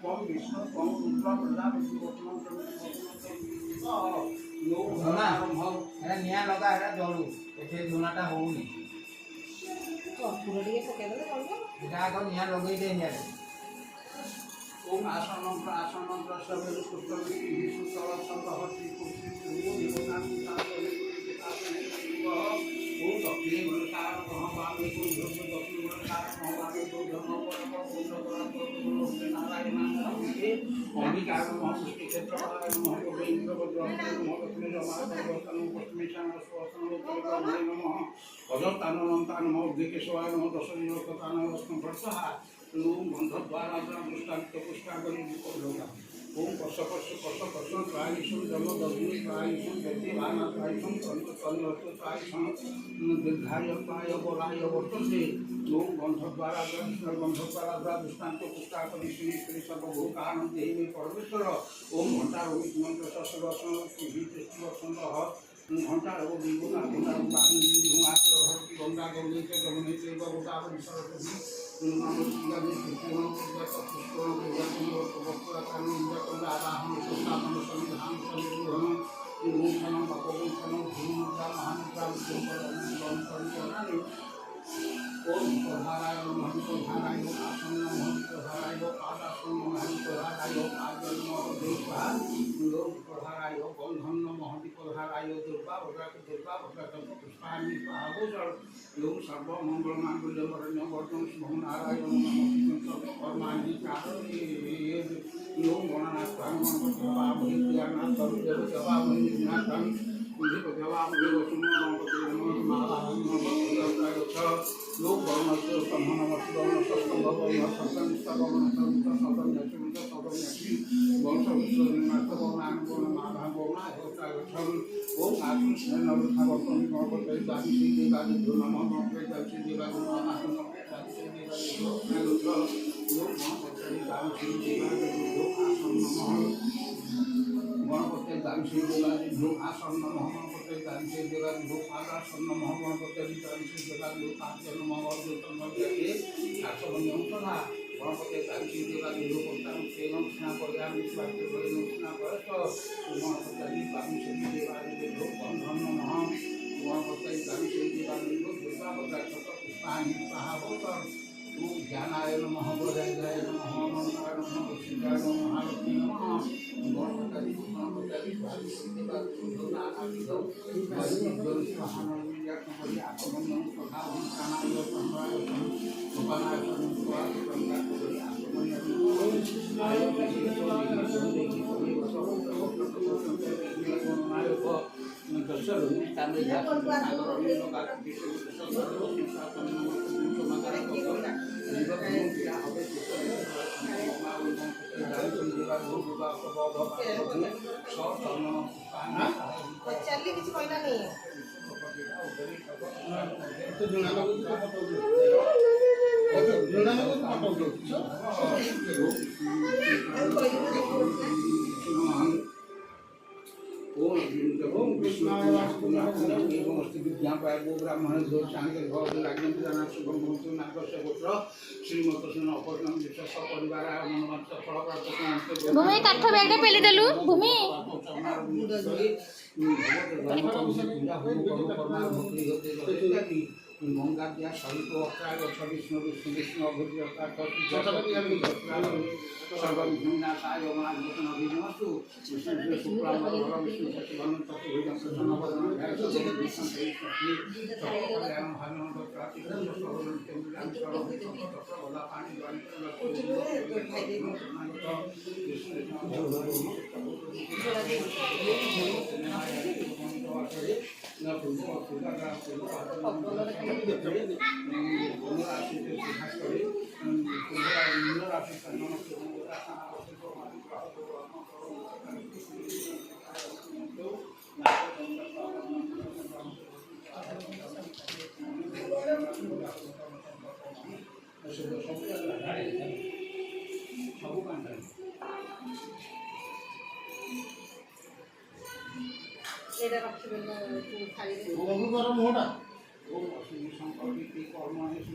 কম বিষ্ণু কম রুদ্র প্রজাপতি ধূনা এটা নিয়া লগা এটা জলু এতে ধূনাটা হউনি পুরো দিয়ে পকাই দেলে চলবে এটা আগে নিয়া লগাই দেই নিয়া ওম আসন মন্ত্র সবে পুষ্প বিষ্ণু সরল সম্ভবতি পুষ্টি দেবতা ওম দক্ষিণে মনসার মহাবামে কোন ধর্ম দক্ষিণ মনসার মহাবামে কোন ধর্ম পরম পূর্ণ পরম পূর্ণ নারায়ণ নামে অমিকার মহাপুষ্টি ক্ষেত্র মহাপ্রভু ইন্দ্রভদ্র মহালক্ষ্মী রমাতন পশ্চিমে শানস্বসন নমঃ অজতানন্তান মহাদিকেশায় নমঃ দশনিরতান রত্ন ভর্ষা ওম গন্ধদ্বারা দৃষ্টান্ত পুষ্টাগরি বিপদলোকা ওম কর্ষ প্রায়িষুম জন্ম দগ্নি প্রায়িষুম ব্যক্তি ভানা প্রায়িষুম তন্ত্র প্রায়িষুম দীর্ঘায় প্রায় বলায় বর্তসে ওম গন্ধদ্বারা দৃষ্টান্ত পুষ্টাগরি শ্রী শ্রী সর্বভূতানন্দ দেহি পরমেশ্বর ওম ঘণ্টার মন্ত্র সর্বসন বসন্ত ঘণ্টার বিগুণা ঘণ্টা গঙ্গা গঙ্গিতে গমনিতে গোদাবরী সরস্বতী ওম প্রধারায় মহাপ্রধারায় আসন্ন মহাপ্রধারায় পাদাসন্ন মহাপ্রধারায় আজন্ম লোক প্রধারায় বন্ধন্য মহাপ্রধারায় দুর্গা পুষ্পাণি পাহাবজল লোক সর্বমঙ্গল মাঙ্গল্য বরণ্য বর্ধন শুভম নারায়ণ কর্মাণি কারণে লোক গণনাথ প্রাণমন্ত্র মহিত্যানাথ তরুদেব জবা মহিনাথ লোক বর্ণস্য সম্মানমস্য ওম আত্মস্বয়ং নবথাবতম গণপতি দাবি শ্রী দেবাদি নমঃ মন্ত্রে দাবি দেবাদি নমঃ মন্ত্রে দাবি শ্রী দেবাদি লোক মহাপতি দাবি শ্রী দেবাদি লোক আসন্ন গণপতি দাবি শ্রী দেবাদি লোক আসন্ন মহাগণপতি দাবি শ্রী দেবাদি লোক আসন্ন মহাগণপতি দাবি শ্রী দেবাদি লোক আসন্ন মহাগণপতি শাসবনী অংশধা গণপতি দাবি শ্রী দেবাদি লোক তার নমস্কার করে আমি স্বাস্থ্য করে নমস্কার করে তো গণপতি দাবি শ্রী দেবাদি লোক বন্ধন নমঃ গণপতি দাবি শ্রী দেবাদি লোক দুর্গা পদার্থ পুষ্পাণি পাহাবতর জ্ঞানায় নমঃ বদায় নমঃ মন্ত্রায় নমঃ সিদ্ধায় নমঃ মহালক্ষ্মী নমঃ গণপতি দাবি শ্রী দেবাদি লোক আদিত জল মহানন্দিয়া করি আগমন তথা কানায় সম্রায় উপানায় সম্রায় গঙ্গা করি আগমন আয় বিশেষ দেখি করি দর্শন তামে জাতি সাগর লোকাল বিশ্ব কিছু কইনা নেই ओम कृष्णाय विद्यापाय गो ब्राह्मण जो शांति भव राज्ञ शुभम भूतु नागस्य पुत्र श्रीमत अपर्ण विश्व सपरिवार मनोमत फल प्राप्त भूमि काठ बैगटा पेली देलु भूमि गंगा दिया सहित अक्षय गच्छ विष्णु विष्णु विष्णु अभूति सर्वविघ्नाशाय महाभूषण अभिनमस्तु विष्णु शुक्लां वरदं विष्णु सचिवनं चतुर्भुजं प्रसन्नवदनं ध्यायेत् विष्णुं कल्याणं हनुमन्तं प्रातिपदं सर्वं चन्द्रं सर्वं तत्र वदापाणि এটা রাখতে বলবো একটু খালি বহু গরম ওটা ও অসীম সম্পর্কিত কর্ম আছে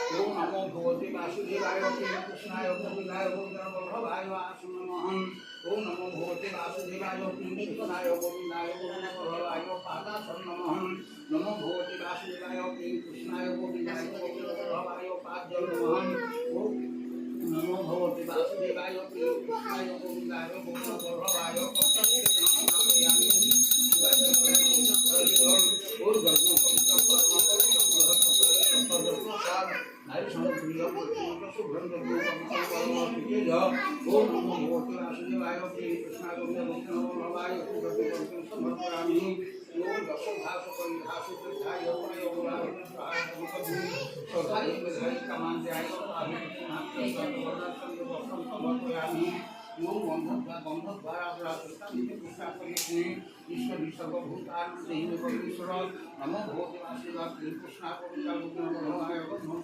ओम नमो भगवते वासुदेवाय कृष्णाय गोविंदाय गोविंदवल्लभाय वासुदेवाय ओम नमो भगवते वासुदेवाय कृष्णाय गोविंदाय गोविंदवल्लभाय पादासं नमः नमो भगवते वासुदेवाय कृष्णाय गोविंदाय गोविंदवल्लभाय पाद्यं नमः ओम नमो भगवते वासुदेवाय कृष्णाय गोविंदाय गोविंदवल्लभाय पाद्यं नमो भगवते वासुदेवाय कृष्णाय गोविंदाय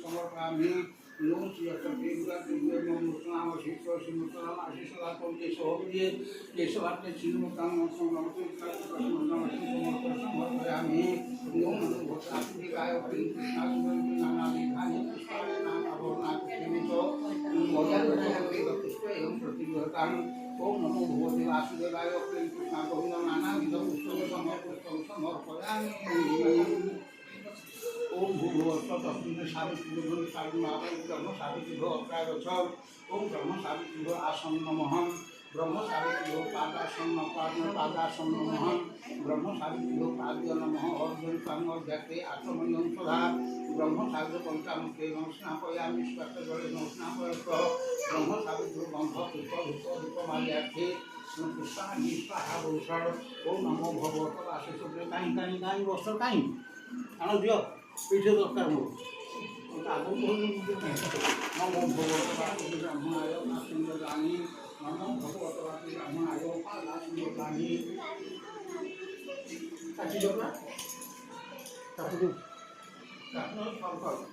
समर्पयामि ओम श्री अष्टदेवता दिव्यम मुस्लाम शिष्य सिमुस्लाम आशीषला कोटे सोहबिये केशवार्ते श्रीमुक्तां समर्पयामि समर्पयामि ओम नमो वासुदेवाय कृष्णाय नानादि धानि पुष्पाय नानाभरणा कृष्णेचो मोदयामि पुष्पे एवं प्रतिगतां ओम नमो भगवते वासुदेवाय कृष्णाय गोविंद नानाविध पुष्पे समर्पयामि ओम भूर्भुवस्सुः तस्मै सावित्रीभ्यो ब्रह्म सावित्रीभ्यो अप्रागच्छ ओम ब्रह्म सावित्रीभ्यो आसन नमः ब्रह्म सावित्रीभ्यो पादासन नमः ब्रह्म सावित्रीभ्यो पाद्य नमः अर्जुन कामोद्यते आत्मनियं सदा ब्रह्म सावित्र पंचामुखे स्नापयामि स्वच्छजलेन स्नापयस्व ब्रह्म सावित्रीभ्यो गन्ध धूपमाल्यार्थे पुष्पाणि स्वाहा भूषण ओम नमो भगवते वासुदेवाय काहीं वस्त्र काहीं आनो दियो पीछे दरकार मोर नमो भगवते ब्राह्मणाय नासिंहदानी नमो भगवते ब्राह्मणाय नासिंहदानी काटी दो ना काटी दो काटनो संकल्प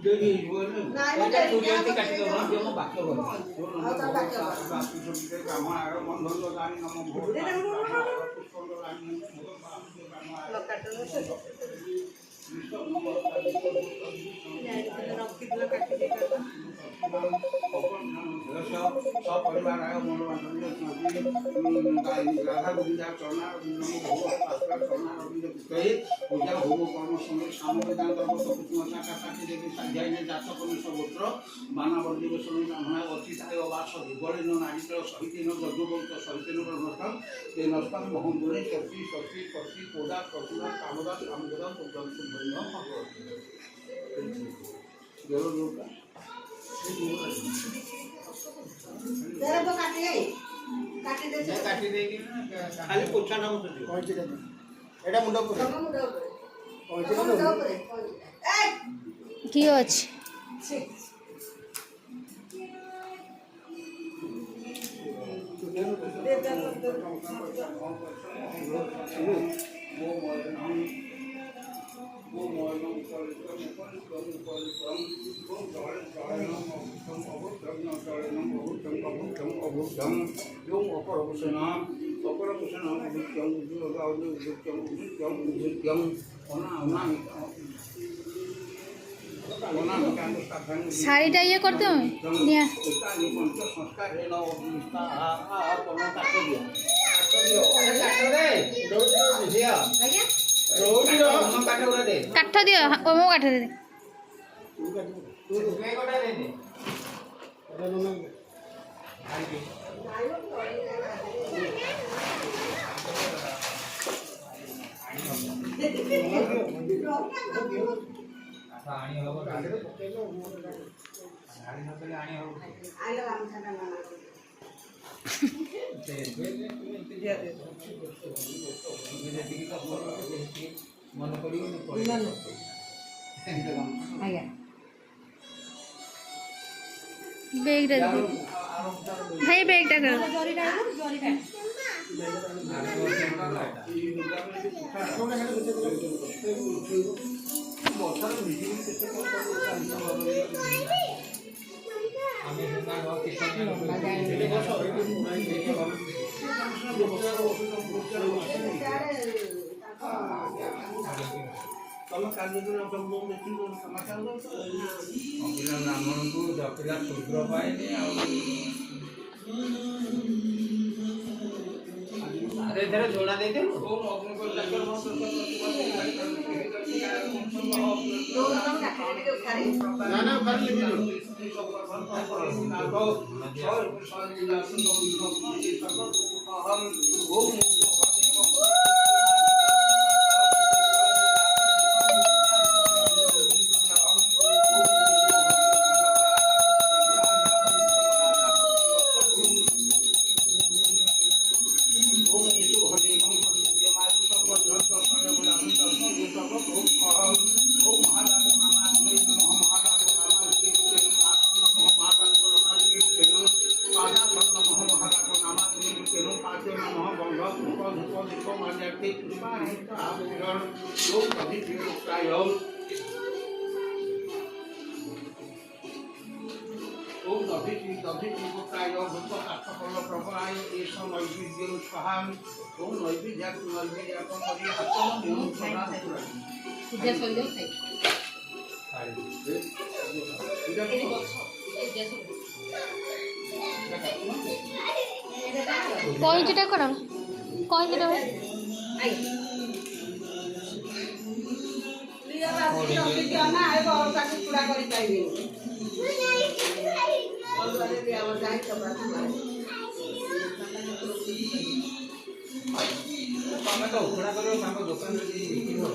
देवी बोले এটা তুই কাটি দাও না যেন বাক্য বল ব্রাহ্মণায় মন্ধন্দানি নমো ভগবতে सपरिवाराय मनोवांछित राधा गोविंदा चरणारविंद नमो भगवते चरणारविंद पुष्पे पूजा होम कर्म संगे सामवेदांत शाखा देवी साध्यायने जातकनि सर्वत्र बानावर्दी बेसन ब्राह्मणाय अतिथाय वास विबलेन नारिकेल सहितेन यज्ञोपवीत सहितेन ब्रह्मस्थान ते नष्टान मोहन गुणे शक्ति शक्ति शक्ति कोदा प्रतिमा कामदा कामदा पुजन सुब्रह्मण्य भगवती जरूर लोका जरा तो काटी दे काटी देगी खाली पोछा ना मत दियो कोई चीज एटा मुंडा को কি আছে শাড়িটা ইয়ে করতে হবে নিয়ে কাঠ দিও ওমো কাঠ দে आनी हो आनी नतले आनी हो आलो आमचा ना ते दिया दे मन पड़ी बेग रे भाई बैगटा करो ଜରିଟା ଜରିଟା ତମ କାର୍ଯ୍ୟକ୍ରମ ସବୁ ଦେଖିବ ସମାଚାର ଅକିଲା ବ୍ରାହ୍ମଣକୁ ଜକିଲା ଶୁଦ୍ର ପାଇନି ଆଉ ଆରେ ଏଥିରେ ଯୋଡ଼ା ଦେଇଦେବୁ ପୂଜା ସରିଯାଉ ଖାଇ କଇଁଚିଟା କର କଇଁଚିଟା ଭାଇ ତମେ ତ ଉଖୁଡ଼ା କରିବ ତାଙ୍କ ଦୋକାନରେ ବିକ୍ରି ହବ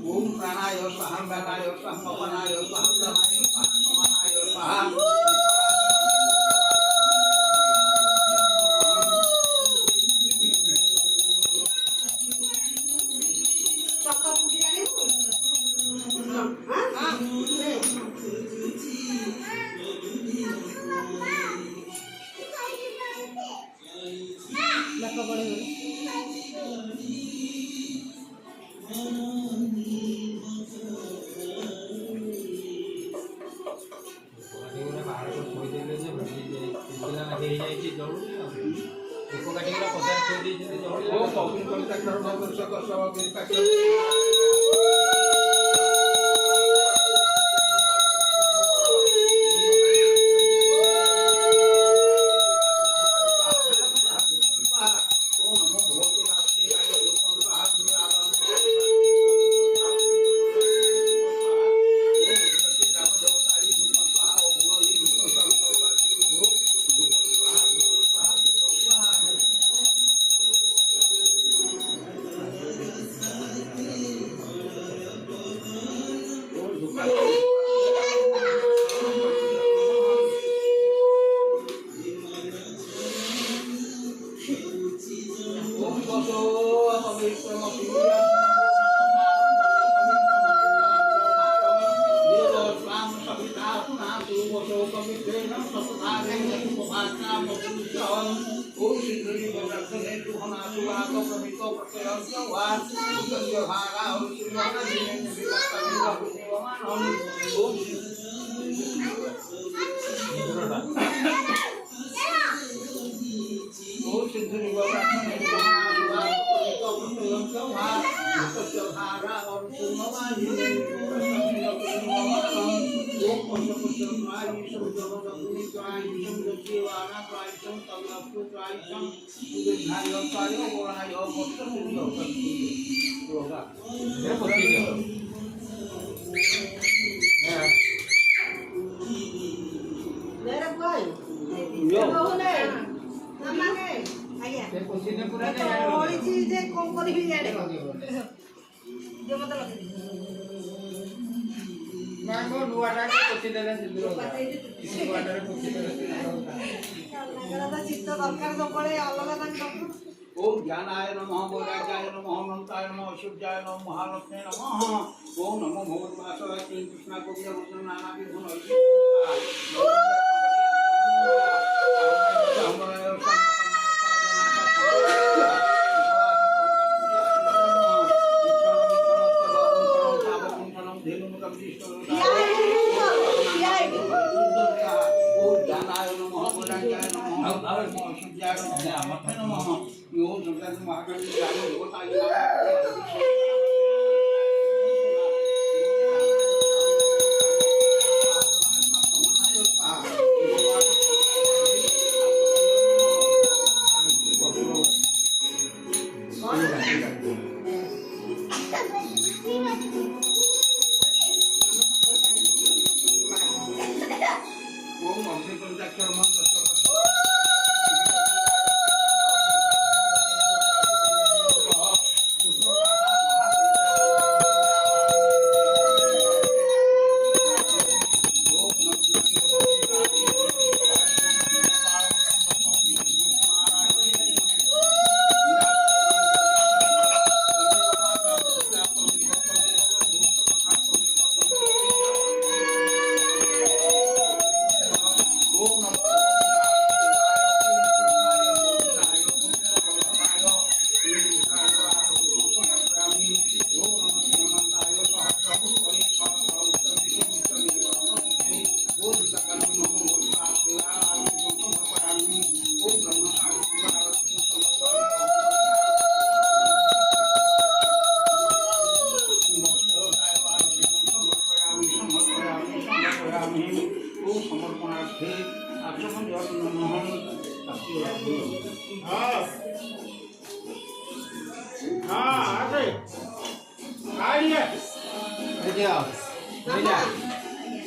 ओम प्राणाय स्वाहा व्यानाय स्वाहा अपनाय स्वाहा प्राणाय स्वाहा समानाय स्वाहा ନାଇଁ ମୋ ନୂଆଟାକୁ ପୋତି ଦେଲେ ସିନ୍ଦୁର ନୂଆଟାରେ ପୋତି ଦେଲେ ଚିତ୍ତ ଦରକାର ସବୁବେଳେ ଅଲଗା ତାଙ୍କ ओम ज्ञानाय नमः वैराग्याय नमः अनंताय नमः अशुद्धाय नमः महालक्ष्मी नमः ओम नमो भगवते वासुदेवाय श्री कृष्ण गोविंद वंदन नाना विधुन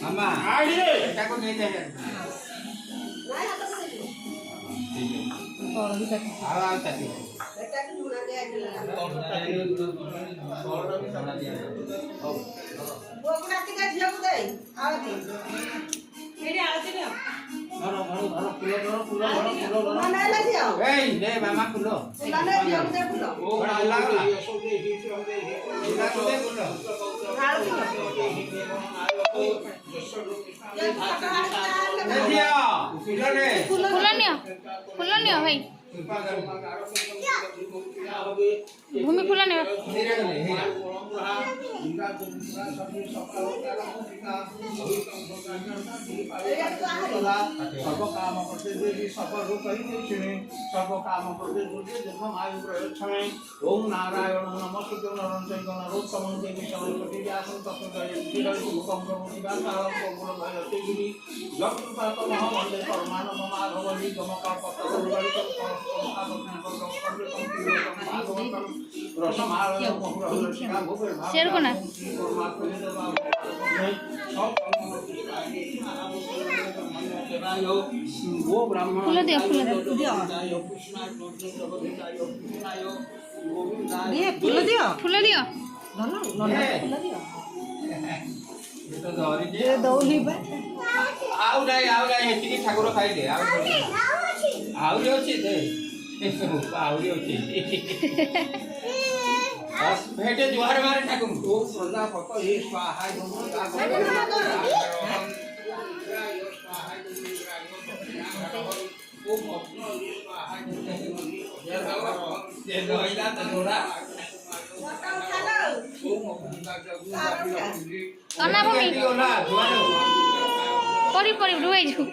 मामा এটা को नहीं दे आवाज तक मामा फूलो फूल नियो भाई भूमि फूल नियो सर्व काम करते सर्व रूप सर्व काम करते आयु प्रयोक्षणे ओम नारायण नमस्ते नरोत्तम देवी सरस्वती व्यासं वंदे परमानंद माधवली शेर को ना फूल दियो फूल दियो तो धरी जे दौली बे आउ नाही हेती ठाकुर खाई दे आउ रे अछि दे आउ रे अछि बस भेटे जुहार मारे ठाकुर ओम प्रजापत हे स्वाहा अना भूमि परी परी डुबाई छु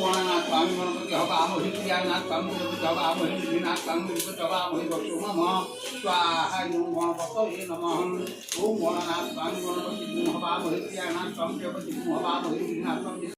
गणनाथ स्वामी गणपति हवामहि प्रियानाथ स्वामी गणपति हवामहि श्रीनाथ स्वामी गणपति हवामहि वसु नमः स्वाहा ॐ गणपतये नमः ॐ गणनाथ स्वामी गणपति हवामहि प्रियानाथ स्वामी गणपति हवामहि श्रीनाथ स्वामी